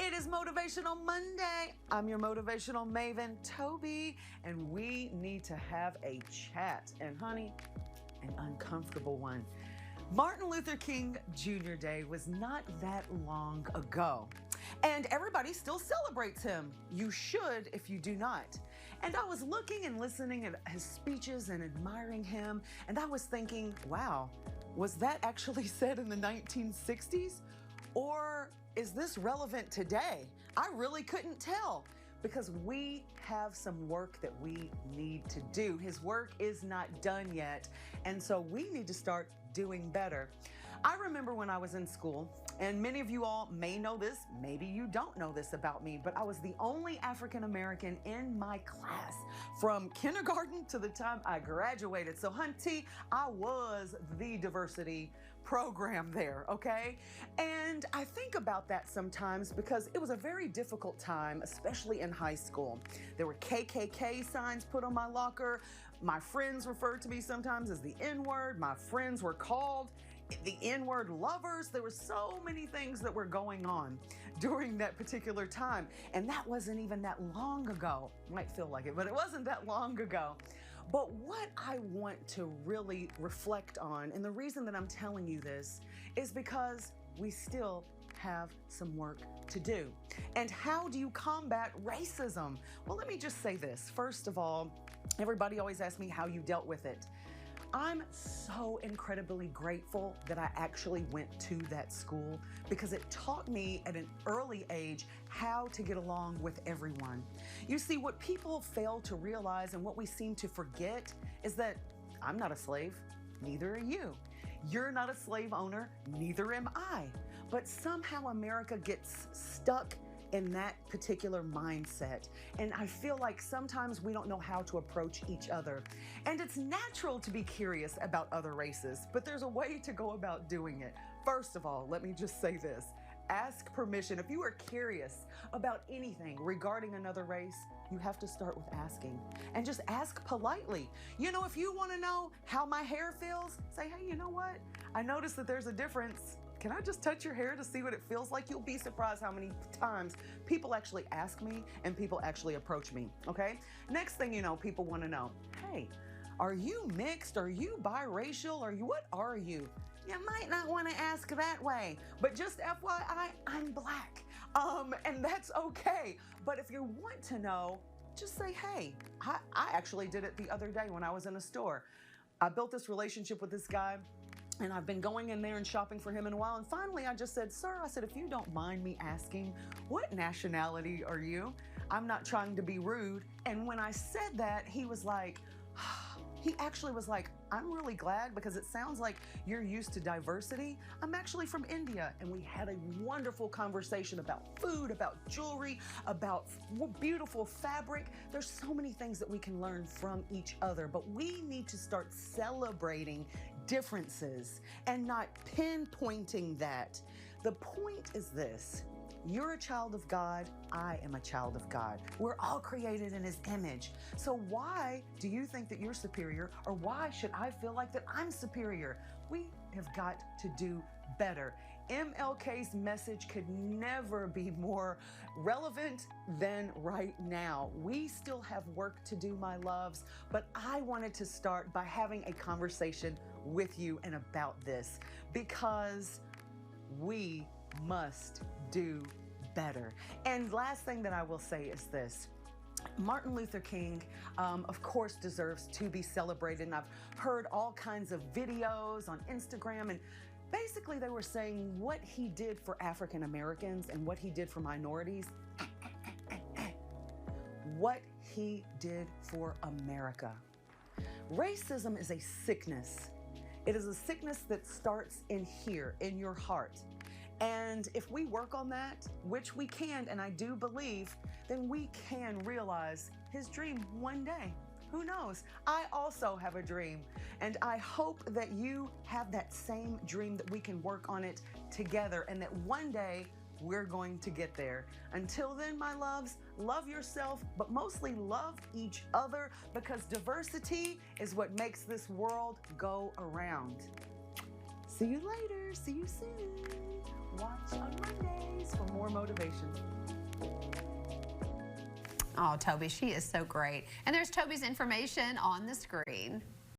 It is Motivational Monday. I'm your motivational maven, Tobie, and we need to have a chat. And honey, an uncomfortable one. Martin Luther King Jr. Day was not that long ago. And everybody still celebrates him. You should if you do not. And I was looking and listening at his speeches and admiring him, and I was thinking, wow, was that actually said in the 1960s? Or is this relevant today? I really couldn't tell because we have some work that we need to do. His work is not done yet, and so we need to start doing better. I remember when I was in school, and many of you all may know this, maybe you don't know this about me, but I was the only African American in my class from kindergarten to the time I graduated. So hunty, I was the diversity program there, okay? And I think about that sometimes because it was a very difficult time, especially in high school. There were KKK signs put on my locker. My friends referred to me sometimes as the N-word. My friends were called the N-word lovers. There were so many things that were going on during that particular time. And that wasn't even that long ago. Might feel like it, but it wasn't that long ago. But what I want to really reflect on, and the reason that I'm telling you this, is because we still have some work to do. And how do you combat racism? Well, let me just say this. First of all, everybody always asks me how you dealt with it. I'm so incredibly grateful that I actually went to that school because it taught me at an early age how to get along with everyone. You see, what people fail to realize and what we seem to forget is that I'm not a slave, neither are you. You're not a slave owner, neither am I. But somehow America gets stuck in that particular mindset. And I feel like sometimes we don't know how to approach each other. And it's natural to be curious about other races, but there's a way to go about doing it. First of all, let me just say this. Ask permission. If you are curious about anything regarding another race, you have to start with asking. And just ask politely. You know, if you want to know how my hair feels, say, hey, you know what? I noticed that there's a difference. Can I just touch your hair to see what it feels like? You'll be surprised how many times people actually ask me and people actually approach me, okay? Next thing you know, people want to know, hey, are you mixed? Are you biracial? What are you? You might not want to ask that way, but just FYI, I'm black. And that's okay. But if you want to know, just say, hey, I actually did it the other day when I was in a store. I built this relationship with this guy, and I've been going in there and shopping for him in a while. And finally, I just said, sir, I said, if you don't mind me asking, what nationality are you? I'm not trying to be rude. And when I said that, he was like, he actually was like, I'm really glad because it sounds like you're used to diversity. I'm actually from India. And we had a wonderful conversation about food, about jewelry, about beautiful fabric. There's so many things that we can learn from each other, but we need to start celebrating differences and not pinpointing that. The point is this. You're a child of God. I am a child of God. We're all created in His image. So why do you think that you're superior, or why should I feel like that I'm superior? We have got to do better. MLK's message could never be more relevant than right now. We still have work to do, my loves, but I wanted to start by having a conversation with you and about this because we must do better. And last thing that I will say is this. Martin Luther King, of course, deserves to be celebrated. And I've heard all kinds of videos on Instagram, and basically they were saying what he did for African Americans and what he did for minorities. What he did for America. Racism is a sickness. It is a sickness that starts in here, in your heart. And if we work on that, which we can, and I do believe, then we can realize his dream one day. Who knows? I also have a dream, and I hope that you have that same dream, that we can work on it together, and that one day we're going to get there. Until then, my loves, love yourself, but mostly love each other, because diversity is what makes this world go around. See you later. See you soon. Watch on Mondays for more motivation. Oh, Tobie, she is so great. And there's Tobie's information on the screen.